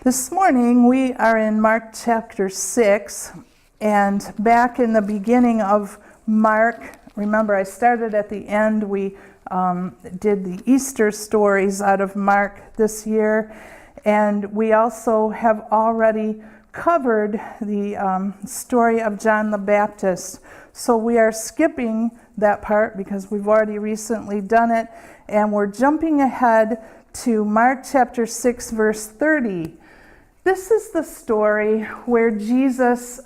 This morning we are in Mark chapter 6, and back in the beginning of Mark, remember I started at the end, we did the Easter stories out of Mark this year, and we also have already covered the story of John the Baptist. So we are skipping that part because we've already recently done it, and we're jumping ahead to Mark chapter 6, verse 30. This is the story where Jesus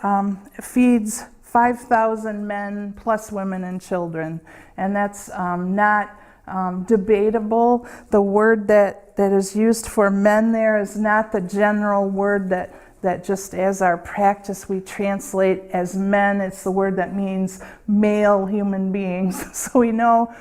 feeds 5,000 men plus women and children, and that's not debatable. The word that is used for men there is not the general word that just as our practice we translate as men. It's the word that means male human beings. So we know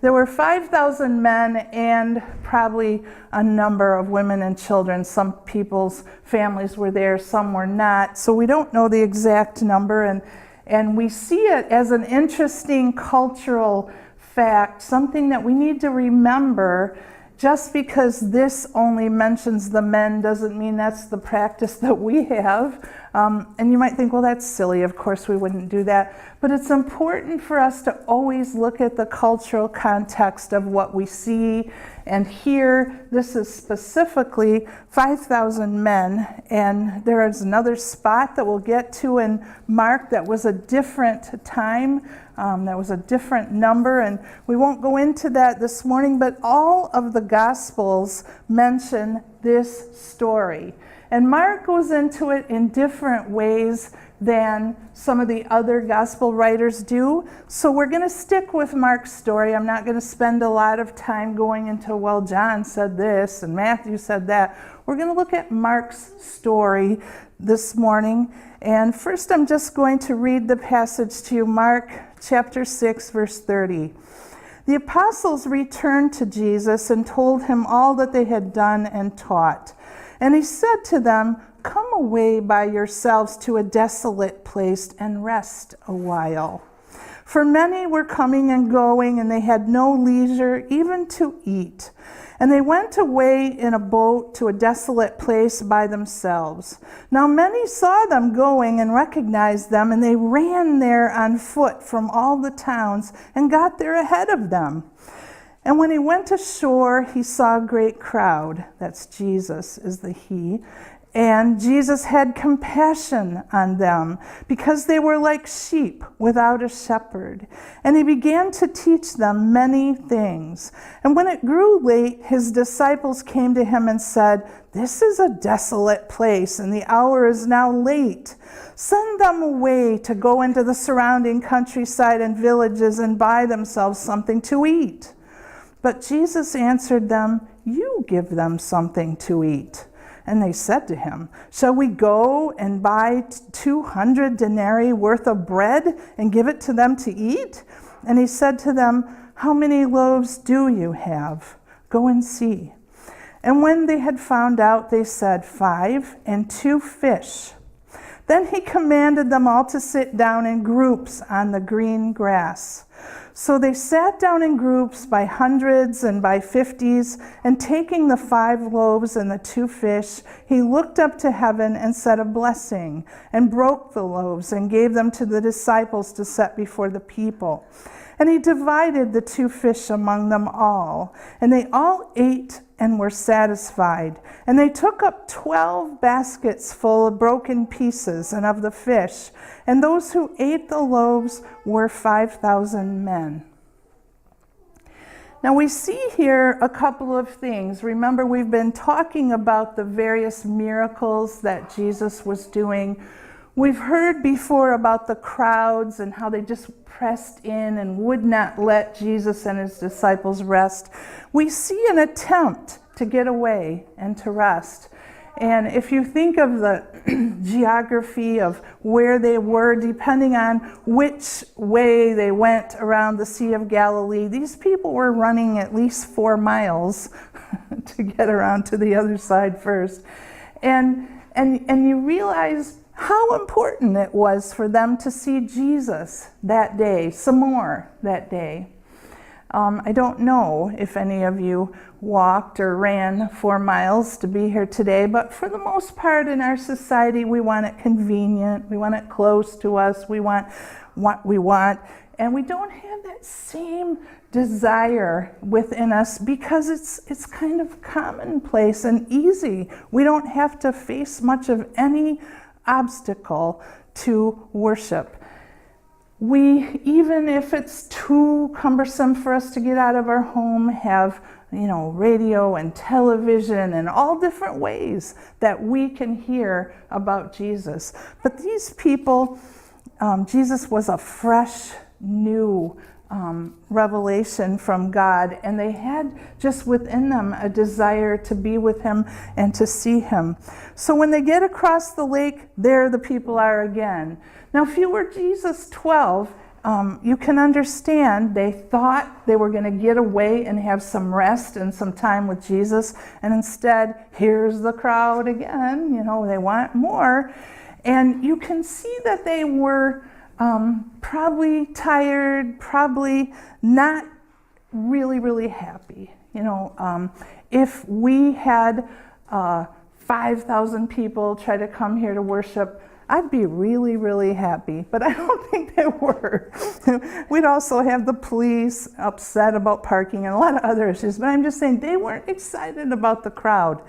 there were 5,000 men and probably a number of women and children. Some people's families were there, some were not. So we don't know the exact number, and we see it as an interesting cultural fact, something that we need to remember. Just because this only mentions the men doesn't mean that's the practice that we have. And you might think, well, that's silly. Of course we wouldn't do that. But it's important for us to always look at the cultural context of what we see. And here, this is specifically 5,000 men. And there is another spot that we'll get to in Mark that was a different time. That was a different number, and we won't go into that this morning, but all of the Gospels mention this story. And Mark goes into it in different ways than some of the other Gospel writers do. So we're going to stick with Mark's story. I'm not going to spend a lot of time going into, well, John said this and Matthew said that. We're going to look at Mark's story this morning. And first I'm just going to read the passage to you, Mark chapter 6, verse 30. The apostles returned to Jesus and told him all that they had done and taught. And he said to them, "Come away by yourselves to a desolate place and rest a while." For many were coming and going, and they had no leisure even to eat. And they went away in a boat to a desolate place by themselves. Now many saw them going and recognized them, and they ran there on foot from all the towns and got there ahead of them. And when he went ashore, he saw a great crowd. That's Jesus, is the he. And Jesus had compassion on them because they were like sheep without a shepherd. And he began to teach them many things. And when it grew late, his disciples came to him and said, "This is a desolate place, and the hour is now late. Send them away to go into the surrounding countryside and villages and buy themselves something to eat." But Jesus answered them, "You give them something to eat." And they said to him, "Shall we go and buy 200 denarii worth of bread and give it to them to eat?" And he said to them, "How many loaves do you have? Go and see." And when they had found out, they said, 5 and 2 fish. Then he commanded them all to sit down in groups on the green grass. So they sat down in groups by hundreds and by 50s, and taking the 5 loaves and the 2 fish, he looked up to heaven and said a blessing, and broke the loaves and gave them to the disciples to set before the people. And he divided the 2 fish among them all, and they all ate and were satisfied. And they took up 12 baskets full of broken pieces and of the fish, and those who ate the loaves were 5,000 men. Now we see here a couple of things. Remember, we've been talking about the various miracles that Jesus was doing. We've heard before about the crowds and how they just pressed in and would not let Jesus and his disciples rest. We see an attempt to get away and to rest. And if you think of the geography of where they were, depending on which way they went around the Sea of Galilee, these people were running at least 4 miles to get around to the other side first. And you realize how important it was for them to see Jesus that day, some more that day. I don't know if any of you walked or ran 4 miles to be here today, but for the most part in our society, we want it convenient, we want it close to us, we want what we want, and we don't have that same desire within us because it's kind of commonplace and easy. We don't have to face much of any obstacle to worship. We, even if it's too cumbersome for us to get out of our home, have radio and television and all different ways that we can hear about Jesus. But these people, Jesus was a fresh, new revelation from God, and they had just within them a desire to be with him and to see him. So when they get across the lake, there the people are again. Now, if you were Jesus' 12, you can understand they thought they were going to get away and have some rest and some time with Jesus, and instead, here's the crowd again. They want more. And you can see that they were probably tired, probably not really, really happy. If we had 5,000 people try to come here to worship, I'd be really, really happy, but I don't think they were. We'd also have the police upset about parking and a lot of other issues, but I'm just saying they weren't excited about the crowd.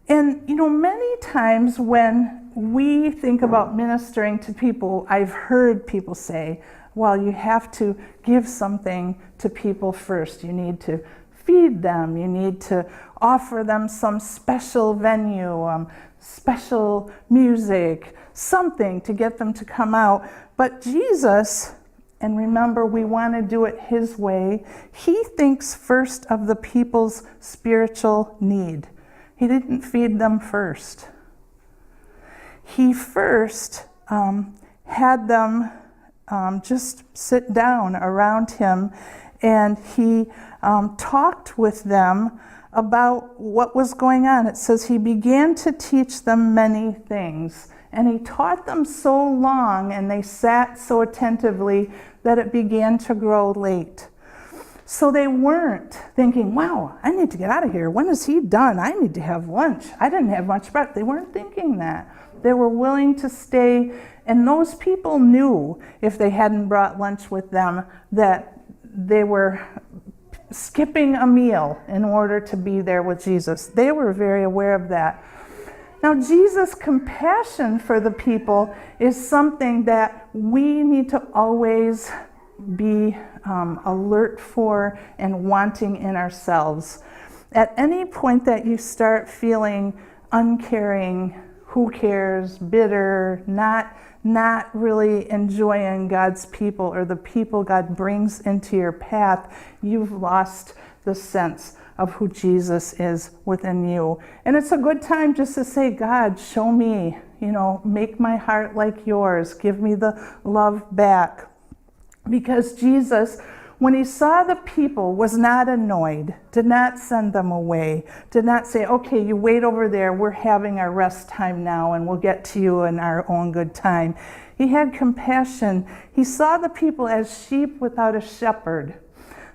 And, many times when we think about ministering to people, I've heard people say, well, you have to give something to people first. You need to feed them. You need to offer them some special venue, special music, something to get them to come out. But Jesus, and remember, we want to do it his way, he thinks first of the people's spiritual need. He didn't feed them first. He first had them just sit down around him, and he talked with them about what was going on. It says he began to teach them many things, and he taught them so long, and they sat so attentively that it began to grow late. So they weren't thinking, wow, I need to get out of here. When is he done? I need to have lunch. I didn't have much breakfast. They weren't thinking that. They were willing to stay, and those people knew if they hadn't brought lunch with them that they were skipping a meal in order to be there with Jesus. They were very aware of that. Now, Jesus' compassion for the people is something that we need to always be alert for and wanting in ourselves. At any point that you start feeling uncaring, who cares, bitter, not really enjoying God's people or the people God brings into your path, you've lost the sense of who Jesus is within you. And it's a good time just to say, God, show me, make my heart like yours. Give me the love back. Because Jesus, when he saw the people, was not annoyed, did not send them away, did not say, okay, you wait over there, we're having our rest time now, and we'll get to you in our own good time. He had compassion. He saw the people as sheep without a shepherd.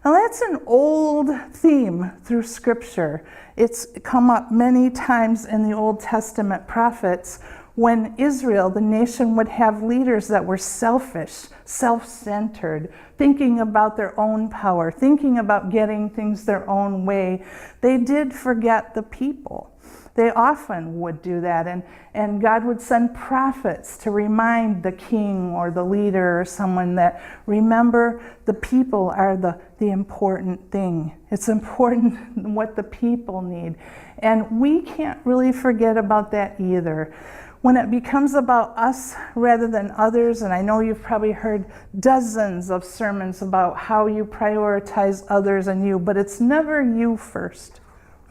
Now that's an old theme through Scripture. It's come up many times in the Old Testament prophets when Israel, the nation, would have leaders that were selfish, self-centered, thinking about their own power, thinking about getting things their own way. They did forget the people. They often would do that, and God would send prophets to remind the king or the leader or someone that, remember, the people are the important thing. It's important what the people need. And we can't really forget about that either. When it becomes about us rather than others, and I know you've probably heard dozens of sermons about how you prioritize others and you, but it's never you first.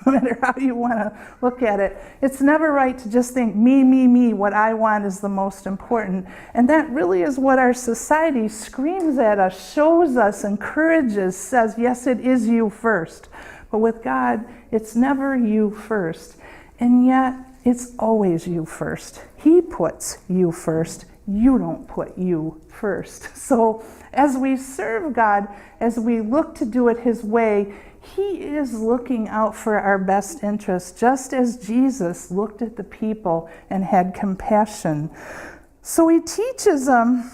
No matter how you want to look at it, it's never right to just think, me, what I want is the most important. And that really is what our society screams at us, shows us, encourages, says, yes, it is you first. But with God, it's never you first. And yet, It's always you first. He puts you first. You don't put you first. So as we serve God, as we look to do it His way, He is looking out for our best interests, just as Jesus looked at the people and had compassion. So He teaches them,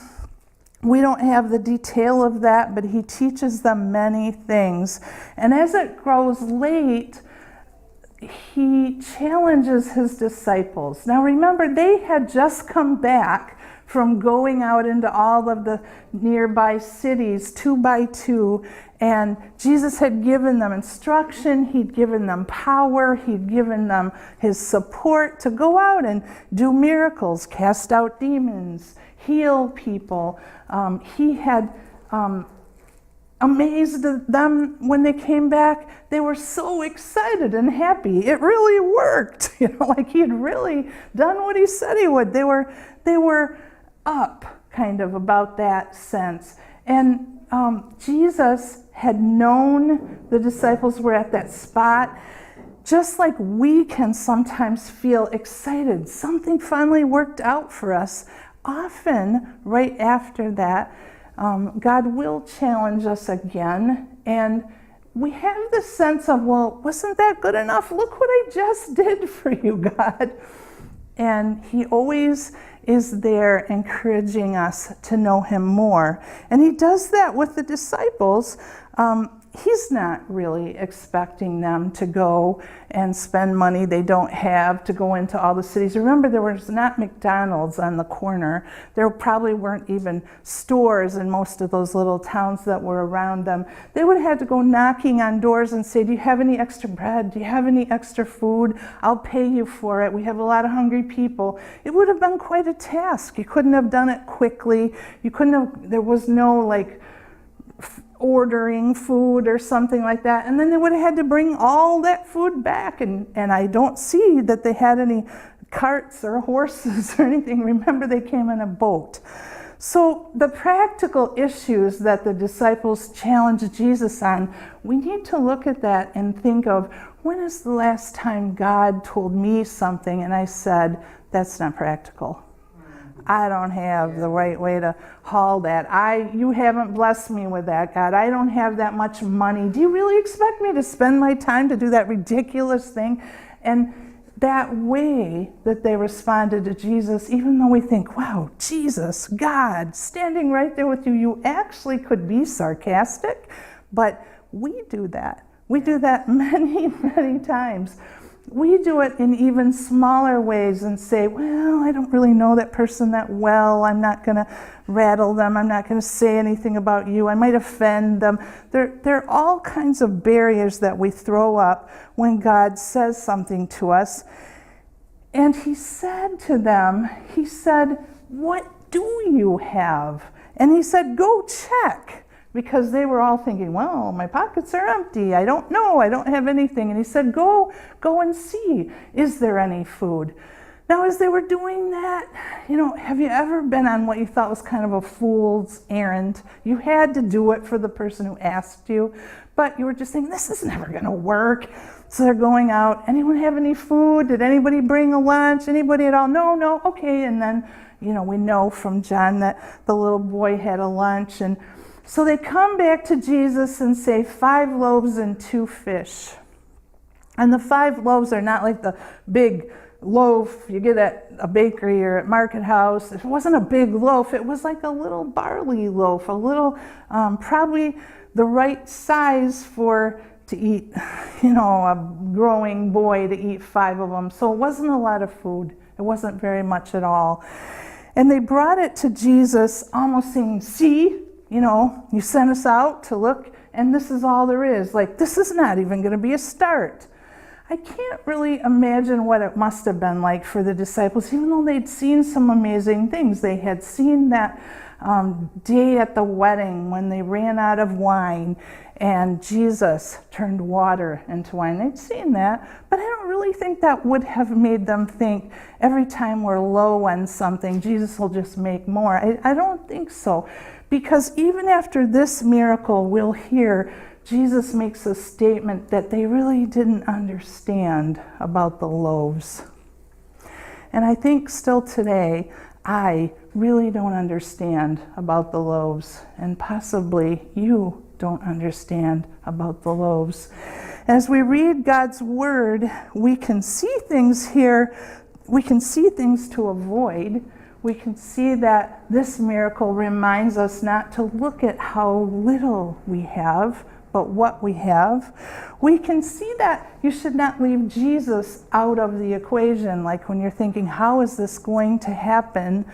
we don't have the detail of that, but He teaches them many things. And as it grows late, He challenges His disciples. Now remember, they had just come back from going out into all of the nearby cities, 2 by 2, and Jesus had given them instruction, He'd given them power, He'd given them His support to go out and do miracles, cast out demons, heal people. He had amazed them when they came back. They were so excited and happy. It really worked. Like He had really done what He said He would. They were up kind of about that sense. And Jesus had known the disciples were at that spot, just like we can sometimes feel excited. Something finally worked out for us. Often, right after that, God will challenge us again, and we have this sense of, well, wasn't that good enough? Look what I just did for you, God. And He always is there encouraging us to know Him more. And He does that with the disciples. He's not really expecting them to go and spend money they don't have to go into all the cities. Remember, there was not McDonald's on the corner. There probably weren't even stores in most of those little towns that were around them. They would have had to go knocking on doors and say, do you have any extra bread? Do you have any extra food? I'll pay you for it. We have a lot of hungry people. It would have been quite a task. You couldn't have done it quickly. There was no ordering food or something like that, and then they would have had to bring all that food back, and I don't see that they had any carts or horses or anything. Remember, they came in a boat. So the practical issues that the disciples challenged Jesus on, we need to look at that and think of, when is the last time God told me something and I said, that's not practical? I don't have the right way to haul that. You haven't blessed me with that, God. I don't have that much money. Do you really expect me to spend my time to do that ridiculous thing? And that way that they responded to Jesus, even though we think, wow, Jesus, God, standing right there with you, you actually could be sarcastic, but we do that. We do that many, many times. We do it in even smaller ways and say, well, I don't really know that person that well. I'm not going to rattle them. I'm not going to say anything about you. I might offend them. There are all kinds of barriers that we throw up when God says something to us. And He said to them, He said, what do you have? And He said, go check. Because they were all thinking, well, my pockets are empty. I don't know. I don't have anything. And He said, go and see. Is there any food? Now, as they were doing that, have you ever been on what you thought was kind of a fool's errand? You had to do it for the person who asked you, but you were just thinking, this is never going to work. So they're going out. Anyone have any food? Did anybody bring a lunch? Anybody at all? No. Okay. And then, we know from John that the little boy had a lunch. And so they come back to Jesus and say, 5 loaves and 2 fish. And the 5 loaves are not like the big loaf you get at a bakery or at Market House. It wasn't a big loaf. It was like a little barley loaf, a little, probably the right size to eat, a growing boy to eat 5 of them. So it wasn't a lot of food. It wasn't very much at all. And they brought it to Jesus almost saying, see, you sent us out to look, and this is all there is. Like, this is not even going to be a start. I can't really imagine what it must have been like for the disciples, even though they'd seen some amazing things. They had seen that day at the wedding when they ran out of wine and Jesus turned water into wine. They'd seen that, but I don't really think that would have made them think every time we're low on something, Jesus will just make more. I don't think so. Because even after this miracle, we'll hear Jesus makes a statement that they really didn't understand about the loaves. And I think still today, I really don't understand about the loaves, and possibly you don't understand about the loaves. As we read God's word, we can see things here, we can see things to avoid. We can see that this miracle reminds us not to look at how little we have, but what we have. We can see that you should not leave Jesus out of the equation, like when you're thinking, how is this going to happen?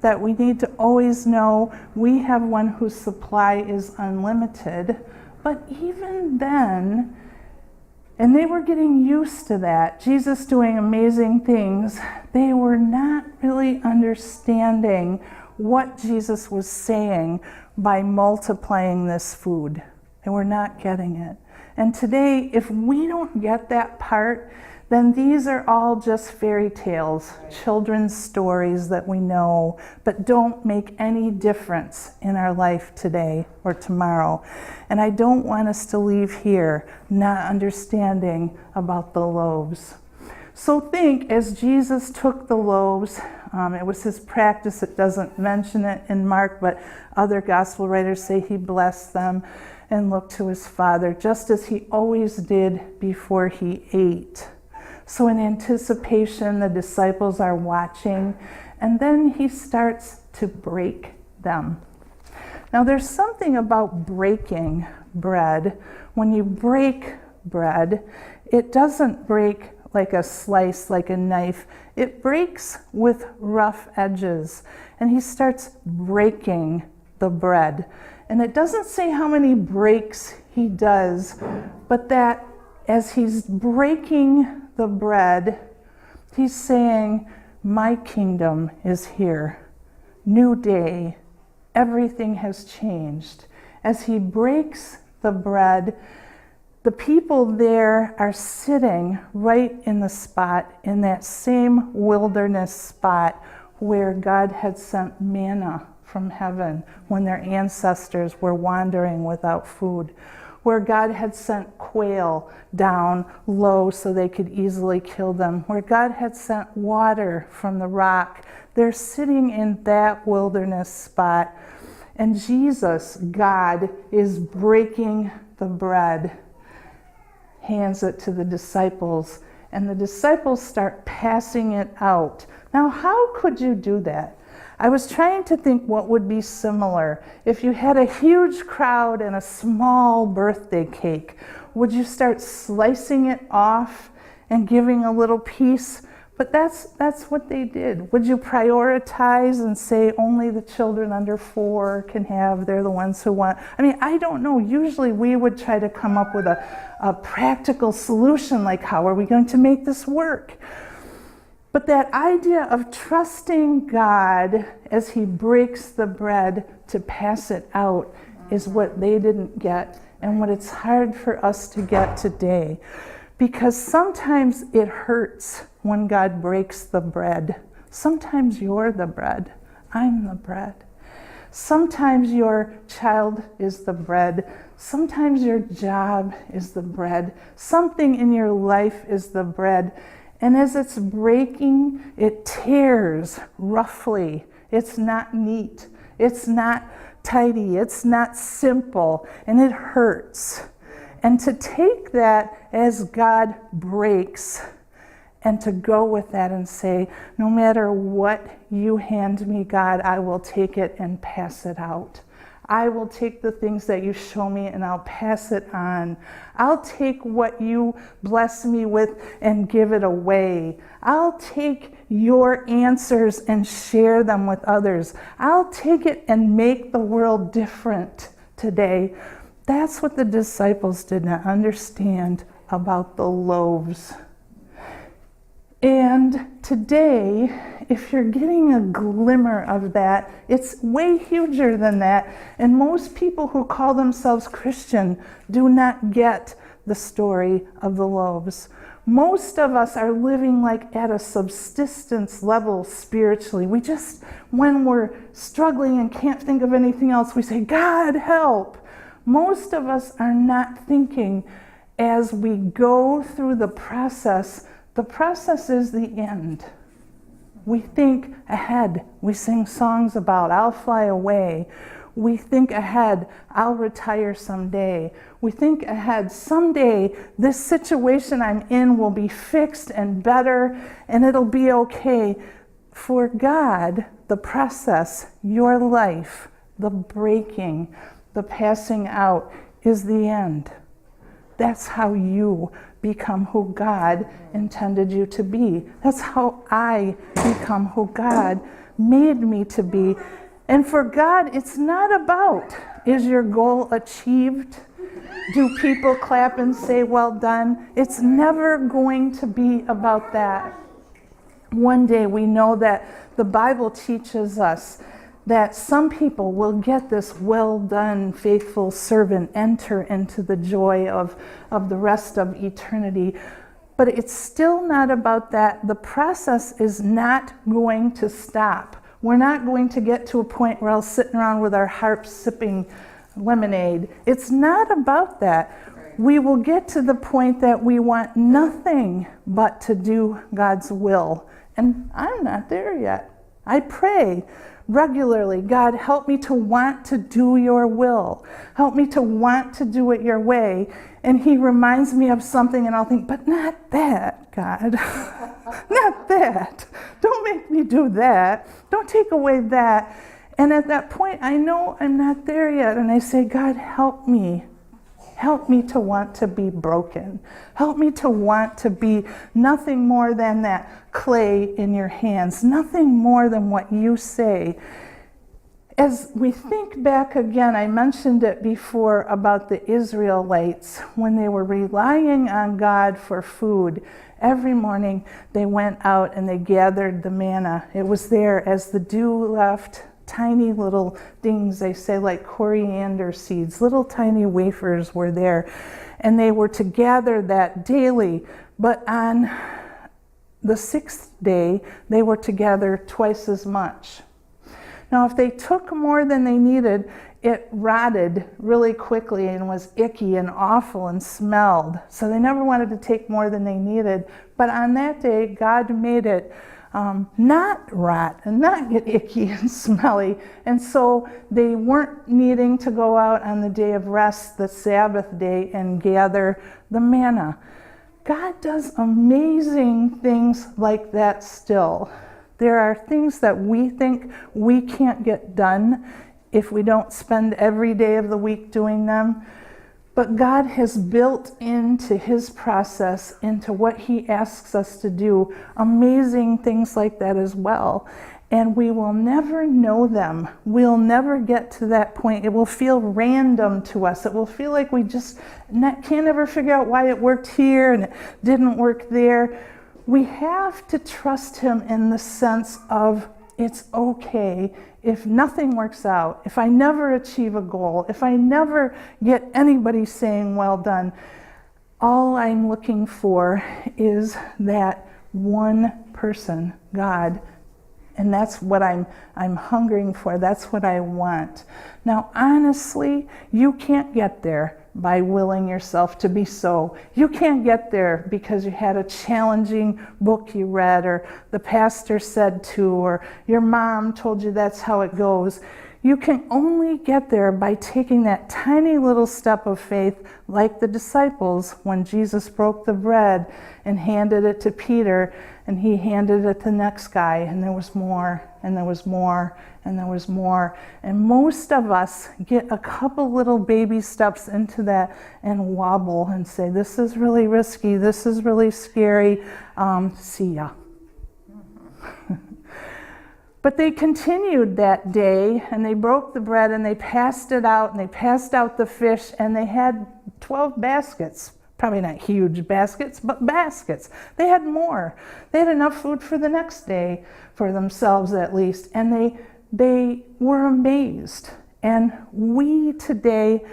That we need to always know we have one whose supply is unlimited. But even then, and they were getting used to that, Jesus doing amazing things, they were not really understanding what Jesus was saying by multiplying this food. They were not getting it. And today, if we don't get that part, then these are all just fairy tales, children's stories that we know, but don't make any difference in our life today or tomorrow. And I don't want us to leave here not understanding about the loaves. So think, as Jesus took the loaves, it was his practice. It doesn't mention it in Mark, but other gospel writers say he blessed them and looked to his Father, just as he always did before he ate. So in anticipation, the disciples are watching, and then he starts to break them. Now there's something about breaking bread. When you break bread, it doesn't break like a slice, like a knife. It breaks with rough edges, and he starts breaking the bread. And it doesn't say how many breaks he does, but that as he's breaking the bread, he's saying, my kingdom is here. New day. Everything has changed. As he breaks the bread, the people there are sitting right in the spot, in that same wilderness spot where God had sent manna from heaven when their ancestors were wandering without food, where God had sent quail down low so they could easily kill them, where God had sent water from the rock. They're sitting in that wilderness spot, and Jesus, God, is breaking the bread, hands it to the disciples, and the disciples start passing it out. Now, how could you do that? I was trying to think what would be similar. If you had a huge crowd and a small birthday cake, would you start slicing it off and giving a little piece? But that's what they did. Would you prioritize and say only the children under 4 can have, they're the ones who want? I mean, I don't know. Usually we would try to come up with a practical solution, like how are we going to make this work? But that idea of trusting God as he breaks the bread to pass it out is what they didn't get, and what it's hard for us to get today. Because sometimes it hurts when God breaks the bread. Sometimes you're the bread. I'm the bread. Sometimes your child is the bread. Sometimes your job is the bread. Something in your life is the bread. And as it's breaking, it tears roughly. It's not neat. It's not tidy. It's not simple. And it hurts. And to take that as God breaks, and to go with that and say, no matter what you hand me, God, I will take it and pass it out. I will take the things that you show me and I'll pass it on. I'll take what you bless me with and give it away. I'll take your answers and share them with others. I'll take it and make the world different today. That's what the disciples did not understand about the loaves. And today, if you're getting a glimmer of that, it's way huger than that. And most people who call themselves Christian do not get the story of the loaves. Most of us are living like at a subsistence level spiritually. We just, when we're struggling and can't think of anything else, we say, God, help. Most of us are not thinking as we go through the process. The process is the end. We think ahead. We sing songs about, I'll fly away. We think ahead, I'll retire someday. We think ahead, someday this situation I'm in will be fixed and better and it'll be okay. For God, the process, your life, the breaking, the passing out is the end. That's how you become who God intended you to be. That's how I become who God made me to be. And for God, it's not about, is your goal achieved? Do people clap and say, well done? It's never going to be about that. One day we know that the Bible teaches us that some people will get this well done, faithful servant, enter into the joy of the rest of eternity. But it's still not about that. The process is not going to stop. We're not going to get to a point where we're all sitting around with our harps sipping lemonade. It's not about that. We will get to the point that we want nothing but to do God's will. And I'm not there yet. I pray regularly, God, help me to want to do your will. Help me to want to do it your way. And he reminds me of something and I'll think, but not that, God. Not that. Don't make me do that. Don't take away that. And at that point, I know I'm not there yet. And I say, God, help me. Help me to want to be broken. Help me to want to be nothing more than that clay in your hands, nothing more than what you say. As we think back again, I mentioned it before about the Israelites when they were relying on God for food. Every morning they went out and they gathered the manna. It was there as the dew left. Tiny little things, they say, like coriander seeds, little tiny wafers were there. And they were to gather that daily. But on the sixth day, they were to gather twice as much. Now, if they took more than they needed, it rotted really quickly and was icky and awful and smelled. So they never wanted to take more than they needed. But on that day, God made it not rot and not get icky and smelly. And so they weren't needing to go out on the day of rest, the Sabbath day, and gather the manna. God does amazing things like that still. There are things that we think we can't get done if we don't spend every day of the week doing them. But God has built into his process, into what he asks us to do, amazing things like that as well. And we will never know them. We'll never get to that point. It will feel random to us. It will feel like we just can't ever figure out why it worked here and it didn't work there. We have to trust him in the sense of it's okay if nothing works out, if I never achieve a goal, if I never get anybody saying well done. All I'm looking for is that one person, God. And that's what I'm hungering for. That's what I want. Now, honestly, you can't get there by willing yourself to be so. You can't get there because you had a challenging book you read, or the pastor said to, or your mom told you that's how it goes. You can only get there by taking that tiny little step of faith, like the disciples when Jesus broke the bread and handed it to Peter, and he handed it to the next guy, and there was more, and there was more, and there was more. And most of us get a couple little baby steps into that and wobble and say, this is really risky, this is really scary, see ya. But they continued that day, and they broke the bread, and they passed it out, and they passed out the fish, and they had 12 baskets. Probably not huge baskets, but baskets. They had more. They had enough food for the next day, for themselves at least, and they were amazed. And we today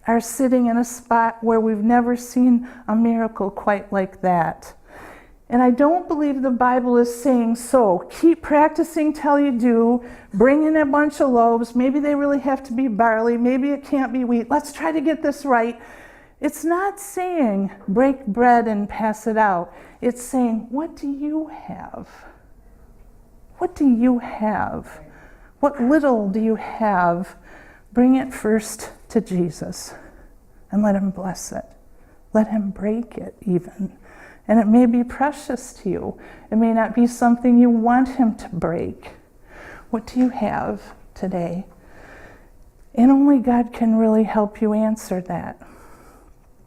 are sitting in a spot where we've never seen a miracle quite like that. And I don't believe the Bible is saying, so keep practicing till you do, bring in a bunch of loaves, maybe they really have to be barley, maybe it can't be wheat, let's try to get this right. It's not saying break bread and pass it out. It's saying, what do you have? What do you have? What little do you have? Bring it first to Jesus and let him bless it. Let him break it even. And it may be precious to you. It may not be something you want him to break. What do you have today? And only God can really help you answer that.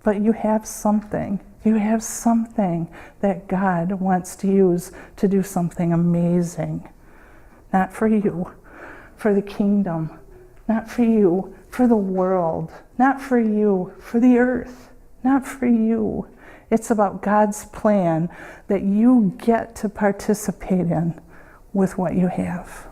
But you have something. You have something that God wants to use to do something amazing. Not for you, for the kingdom. Not for you, for the world. Not for you, for the earth. Not for you. It's about God's plan that you get to participate in with what you have.